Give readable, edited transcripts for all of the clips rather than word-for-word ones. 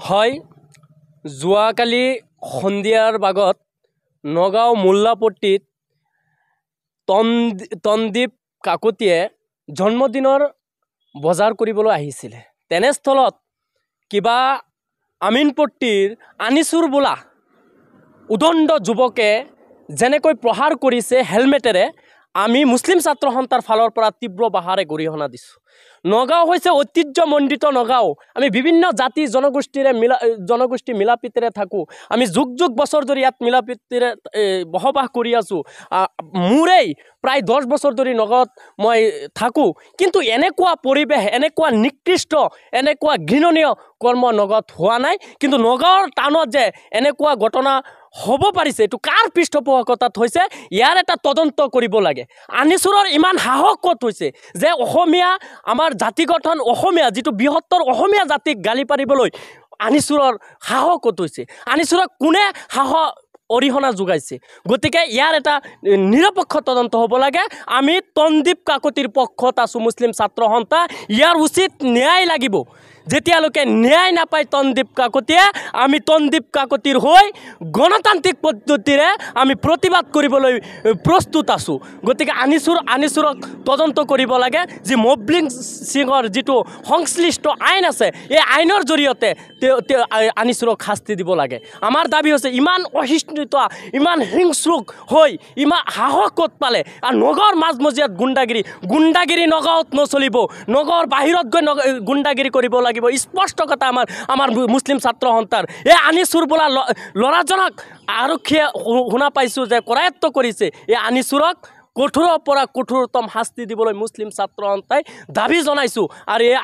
হয়, যোৱাকালি সন্ধিয়াৰ ভাগত নগাঁও মোল্লাপট্টিত তনদীপ কাকতীয়ে জন্মদিনৰ বজাৰ কৰিবলৈ আহিছিলে। তেনেস্থলত কিবা আমিনপট্টিৰ আনিছুৰ বোলা উদণ্ড যুৱকে যেনেকৈ প্ৰহাৰ কৰিছে হেলমেটেৰে, আমি মুছলিম ছাত্ৰ সন্থাৰ ফালৰ পৰা তীব্ৰ বাহাৰে গৰিহণা দিছোঁ। নগাঁও হৈছে ঐতিহ্যমণ্ডিত নগাঁও। আমি বিভিন্ন জাতি জনগোষ্ঠী মিলাপ্ৰীতিৰে থাকোঁ। আমি যুগ যুগ বছৰ ধৰি ইয়াত মিলাপ্ৰীতিৰে বসবাস কৰি আছোঁ। মোৰেই প্ৰায় 10 বছৰ ধৰি নগাঁৱত মই থাকোঁ, কিন্তু এনেকুৱা পৰিৱেশ, এনেকুৱা নিকৃষ্ট, এনেকুৱা ঘৃণনীয় কৰ্ম নগাঁৱত হোৱা নাই। কিন্তু নগাঁৱৰ টাউনত যে এনেকুৱা ঘটনা হ'ব পাৰিছে, এইটো কাৰ পৃষ্ঠপোষকতাত হৈছে, ইয়াৰ এটা তদন্ত কৰিব লাগে। আনিছুৰৰ ইমান সাহস ক'ত হৈছে যে অসমীয়া আমাৰ জাতি গঠন, অসমীয়া যিটো বৃহত্তৰ অসমীয়া জাতিক গালি পাৰিবলৈ আনিছুৰৰ সাহস ক'ত হৈছে? আনিছুৰক কোনে সাহস অৰিহণা যোগাইছে? গতিকে ইয়াৰ এটা নিৰপেক্ষ তদন্ত হ'ব লাগে। আমি তনদীপ কাকতীৰ পক্ষত আছোঁ মুছলিম ছাত্ৰ সন্থা। ইয়াৰ উচিত ন্যায় লাগিব। যেতিয়ালৈকে ন্যায় নাপায় তনদীপ কাকতীয়ে, আমি তনদীপ কাকতীৰ হৈ গণতান্ত্ৰিক পদ্ধতিৰে আমি প্ৰতিবাদ কৰিবলৈ প্ৰস্তুত আছোঁ। গতিকে আনিছুৰক তদন্ত কৰিব লাগে। যি মবলিং সিঙৰ যিটো সংশ্লিষ্ট আইন আছে, এই আইনৰ জৰিয়তে আনিছুৰক শাস্তি দিব লাগে। আমাৰ দাবী হৈছে, ইমান অহিষ্ণুতা, ইমান হিংস্ৰুক হৈ ইমান সাহস ক'ত পালে? আৰু নগাঁৱৰ মাজমজিয়াত গুণ্ডাগিৰি নগাঁৱত নচলিব। নগাঁৱৰ বাহিৰত গৈ গুণ্ডাগিৰি কৰিব লাগিব। স্পষ্ট কথা আমাৰ মুছলিম ছাত্ৰ সন্থাৰ। এই আনিছুৰ বোলা ল'ৰাজনক আৰক্ষীয়ে শুনা পাইছোঁ যে কৰায়ত্ব কৰিছে। এই আনিছুৰক কঠোৰৰ পৰা কঠোৰতম শাস্তি দিবলৈ মুছলিম ছাত্ৰ সন্থাই দাবী জনাইছোঁ। আৰু এই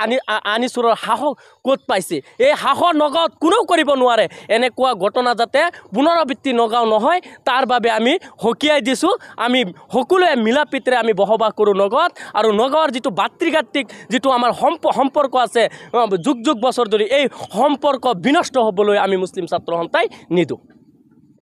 আনিছুৰৰ সাহস ক'ত পাইছে? এই সাহস নগাঁৱত কোনেও কৰিব নোৱাৰে। এনেকুৱা ঘটনা যাতে পুনৰাবৃত্তি নগাঁও নহয়, তাৰ বাবে আমি সকীয়াই দিছোঁ। আমি সকলোৱে মিলাপ্ৰীতিৰে আমি বসবাস কৰোঁ নগাঁৱত। আৰু নগাঁৱৰ যিটো ভাতৃগাত্ৰিক যিটো আমাৰ সম্পৰ্ক আছে যুগ যুগ বছৰ ধৰি, এই সম্পৰ্ক বিনষ্ট হ'বলৈ আমি মুছলিম ছাত্ৰ সন্থাই নিদিওঁ।